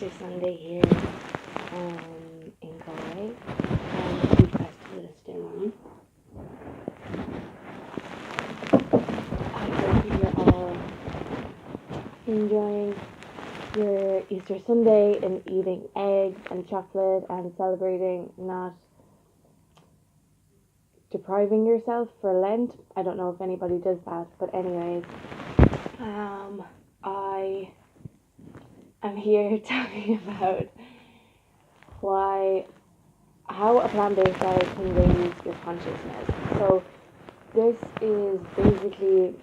Easter Sunday here in Galway, and the food festival is still on. I hope you're all enjoying your Easter Sunday and eating eggs and chocolate and celebrating, not depriving yourself for Lent. I don't know if anybody does that, but anyways, I am here talking about how a plant-based diet can raise your consciousness. So this is basically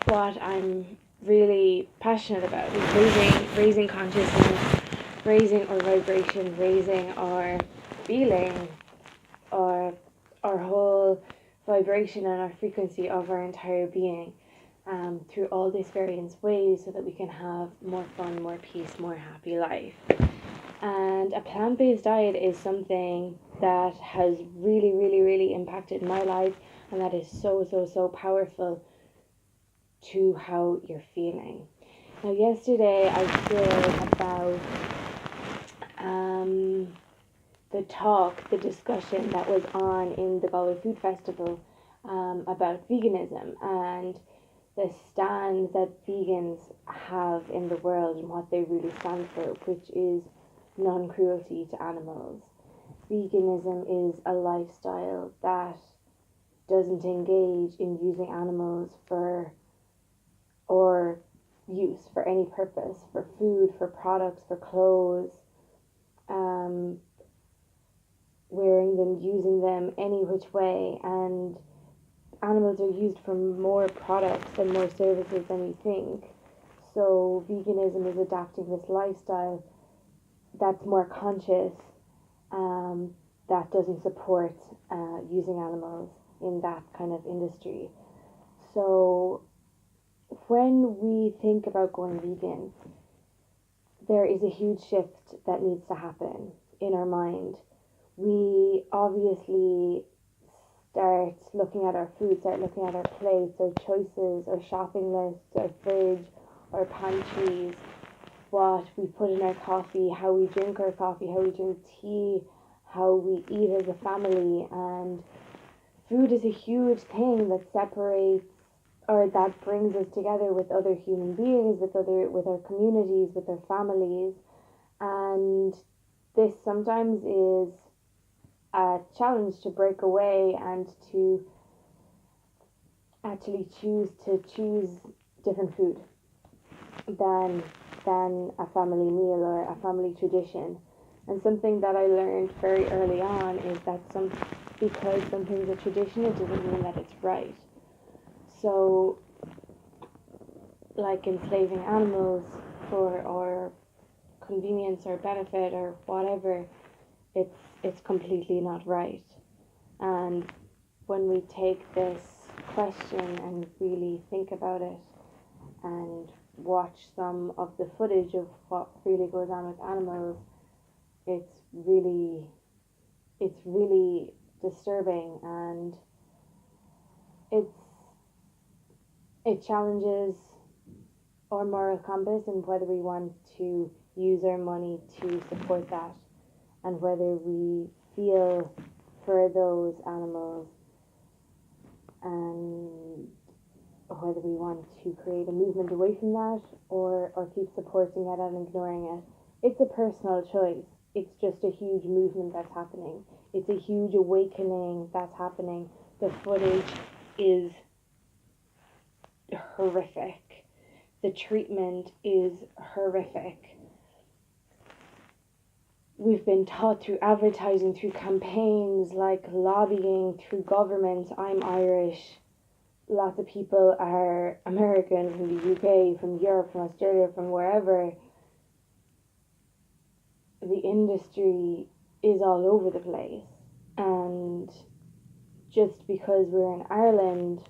what I'm really passionate about, is raising consciousness, raising our vibration, raising our feeling, or our whole vibration and our frequency of our entire being, through all these various ways, so that we can have more fun, more peace, more happy life. And a plant-based diet is something that has really impacted my life, and that is so powerful to how you're feeling. Now, yesterday I shared about the discussion that was on in the Galway Food Festival, about veganism and the stand that vegans have in the world and what they really stand for, which is non-cruelty to animals. Veganism is a lifestyle that doesn't engage in using animals or use for any purpose, for food, for products, for clothes, wearing them, using them any which way. And animals are used for more products and more services than we think. So veganism is adapting this lifestyle that's more conscious, that doesn't support using animals in that kind of industry. So when we think about going vegan, there is a huge shift that needs to happen in our mind. We obviously start looking at our food, start looking at our plates, our choices, our shopping lists, our fridge, our pantries, what we put in our coffee, how we drink our coffee, how we drink tea, how we eat as a family. And food is a huge thing that separates, or that brings us together with other human beings, with our communities, with our families. And this sometimes is a challenge to break away and to actually choose different food than a family meal or a family tradition. And something that I learned very early on is that because something's a tradition, it doesn't mean that it's right. So, like enslaving animals for convenience or benefit or whatever, it's completely not right. And when we take this question and really think about it and watch some of the footage of what really goes on with animals, it's really disturbing, and it challenges our moral compass and whether we want to use our money to support that, and whether we feel for those animals, and whether we want to create a movement away from that or keep supporting it and ignoring it. It's a personal choice. It's just a huge movement that's happening. It's a huge awakening that's happening. The footage is horrific. The treatment is horrific. We've been taught through advertising, through campaigns, like lobbying, through governments. I'm Irish. Lots of people are American, from the UK, from Europe, from Australia, from wherever. The industry is all over the place. And just because we're in Ireland,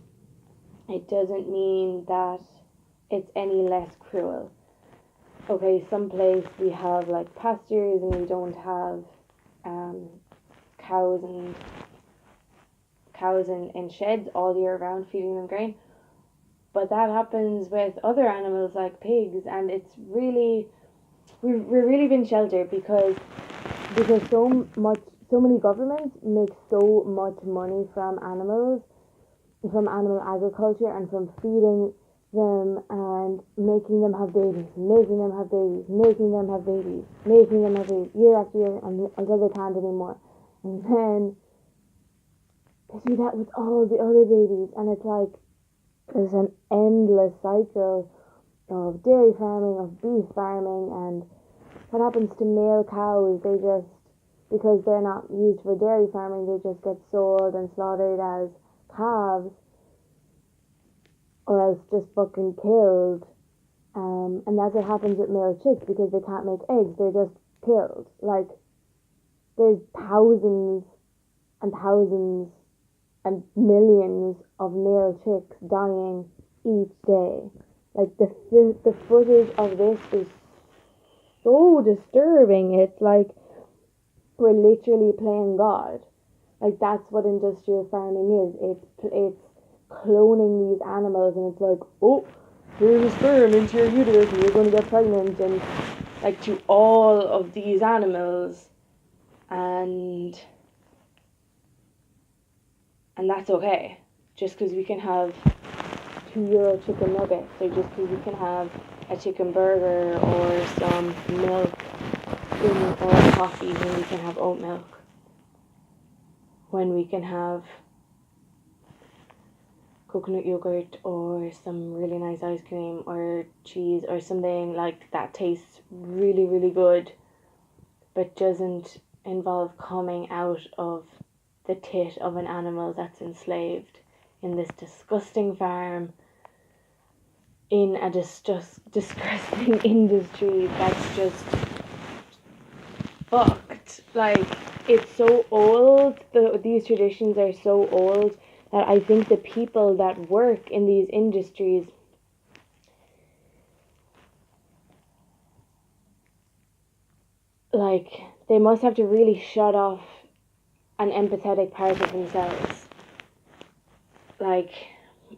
it doesn't mean that it's any less cruel. Okay, someplace we have like pastures and we don't have cows in sheds all year round feeding them grain. But that happens with other animals like pigs, and it's really we're really been sheltered because so many governments make so much money from animals, from animal agriculture, and from feeding them and making them have babies, making them have babies, making them have babies, making them have babies year after year until they can't anymore. And then they do that with all the other babies, and it's like there's an endless cycle of dairy farming, of beef farming, and what happens to male cows? They just, because they're not used for dairy farming, they just get sold and slaughtered as calves, or else just fucking killed. And that's what happens with male chicks because they can't make eggs. They're just killed. Like, there's thousands and thousands and millions of male chicks dying each day. Like, the footage of this is so disturbing. It's like we're literally playing God. Like, that's what industrial farming is. It's cloning these animals, and it's like, oh, here's a sperm into your uterus and you're going to get pregnant, and like to all of these animals, and that's okay, just because we can have €2 chicken nuggets, or just because we can have a chicken burger or some milk or coffee, when we can have oat milk, when we can have coconut yogurt or some really nice ice cream or cheese or something like that tastes really, really good but doesn't involve coming out of the tit of an animal that's enslaved in this disgusting farm, in a disgusting industry that's just fucked. Like, it's so old, these traditions are so old, that I think the people that work in these industries like, they must have to really shut off an empathetic part of themselves. Like,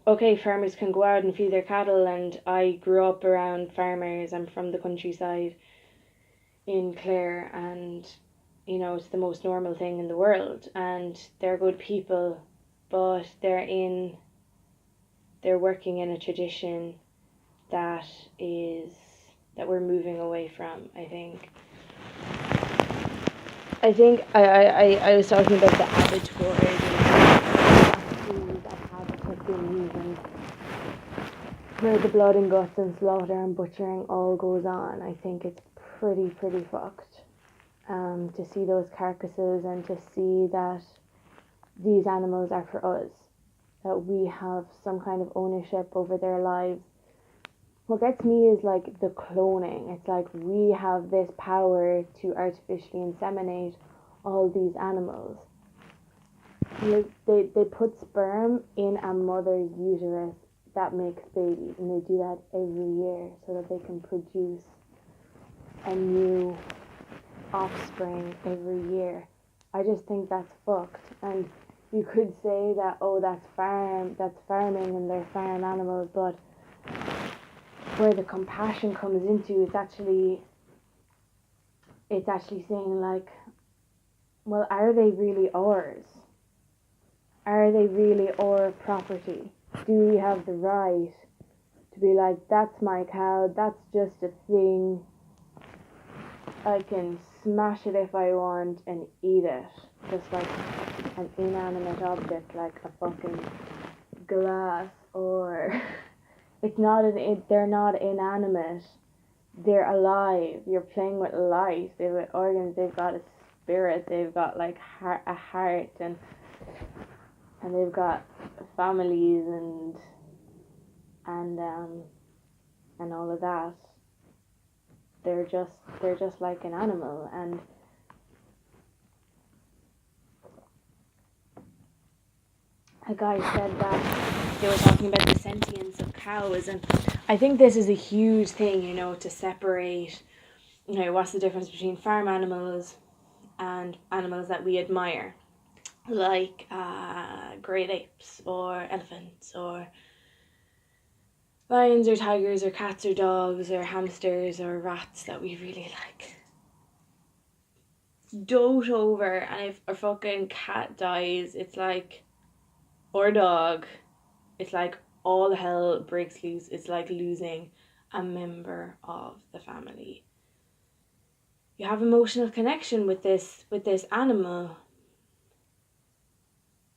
okay, farmers can go out and feed their cattle, and I grew up around farmers. I'm from the countryside in Clare, and you know, it's the most normal thing in the world, and they're good people, but they're working in a tradition that we're moving away from, I think. I was talking about the abattoirs that have been using, where the blood and guts and slaughter and butchering all goes on. I think it's pretty fucked. To see those carcasses and to see that these animals are for us, that we have some kind of ownership over their lives. What gets me is like the cloning. It's like we have this power to artificially inseminate all these animals. Like, they put sperm in a mother's uterus that makes babies, and they do that every year so that they can produce a new offspring every year. I just think that's fucked. And you could say that, oh, that's farming and they're farm animals, but where the compassion comes into, it's actually saying, like, well, are they really ours? Are they really our property? Do we have the right to be like, that's my cow, that's just a thing, I can smash it if I want and eat it, just like an inanimate object, like a fucking glass, or they're not inanimate, they're alive, you're playing with life, they've got organs, they've got a spirit, they've got like a heart, and they've got families and all of that. They're just like an animal. And a guy said that they were talking about the sentience of cows, and I think this is a huge thing, you know, to separate, you know, what's the difference between farm animals and animals that we admire, like great apes or elephants or lions or tigers or cats or dogs or hamsters or rats that we really like dote over, and if a fucking cat dies, it's like, or dog, it's like all hell breaks loose. It's like losing a member of the family. You have emotional connection with this animal,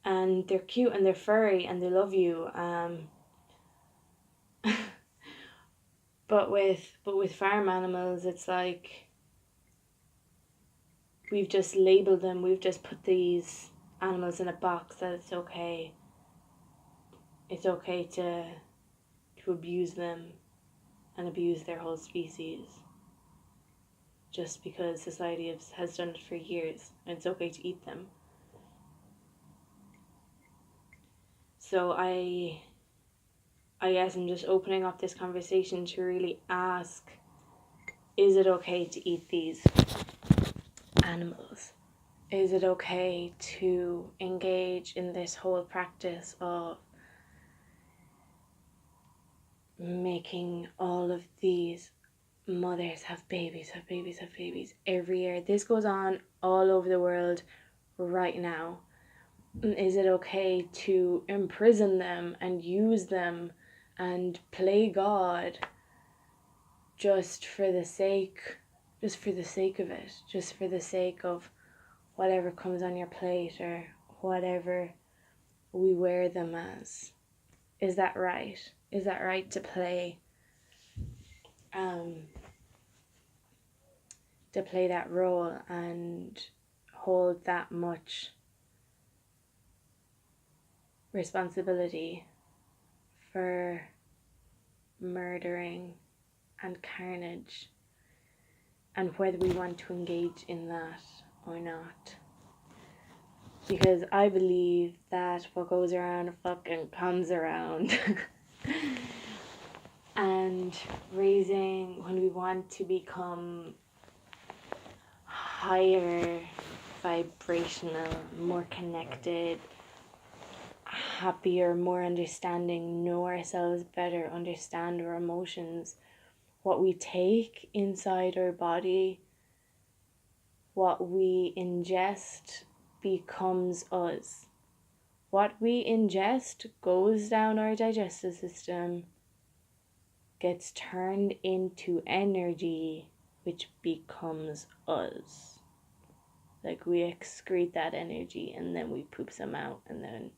and they're cute and they're furry and they love you. But with farm animals, it's like we've just labeled them. We've just put these animals in a box that it's okay. It's okay to abuse them and abuse their whole species, just because society has done it for years, and it's okay to eat them. So I guess I'm just opening up this conversation to really ask, is it okay to eat these animals? Is it okay to engage in this whole practice of making all of these mothers have babies every year? This goes on all over the world right now. Is it okay to imprison them and use them and play God just for the sake of it, just for the sake of whatever comes on your plate or whatever we wear them as? Is that right? Is that right to play that role and hold that much responsibility for murdering and carnage, and whether we want to engage in that or not? Because I believe that what goes around fucking comes around. And when we want to become higher vibrational, more connected, happier, more understanding, know ourselves better, understand our emotions, what we take inside our body, what we ingest becomes us. What we ingest goes down our digestive system, gets turned into energy, which becomes us. Like, we excrete that energy and then we poop some out, and then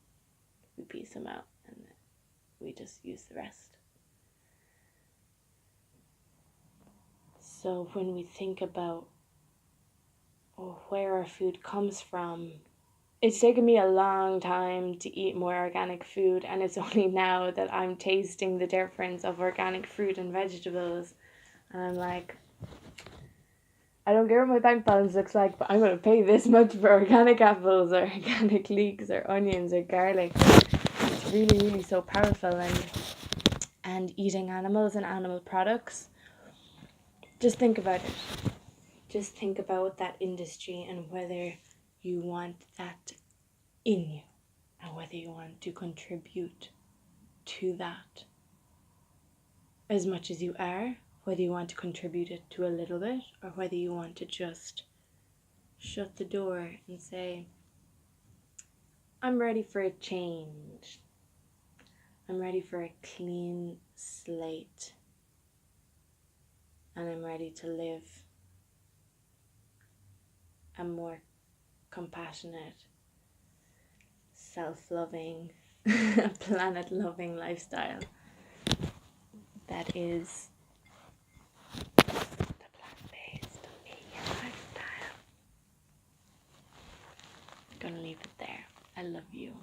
we pee some out, and then we just use the rest. So when we think about where our food comes from, it's taken me a long time to eat more organic food, and it's only now that I'm tasting the difference of organic fruit and vegetables, and I'm like, I don't care what my bank balance looks like, but I'm going to pay this much for organic apples or organic leeks or onions or garlic. It's really, really so powerful. And eating animals and animal products, just think about it. Just think about that industry and whether you want that in you, and whether you want to contribute to that as much as you are, whether you want to contribute it to a little bit, or whether you want to just shut the door and say, I'm ready for a change. I'm ready for a clean slate. And I'm ready to live a more compassionate, self-loving, planet-loving lifestyle that is the plant-based vegan lifestyle. I'm gonna leave it there. I love you.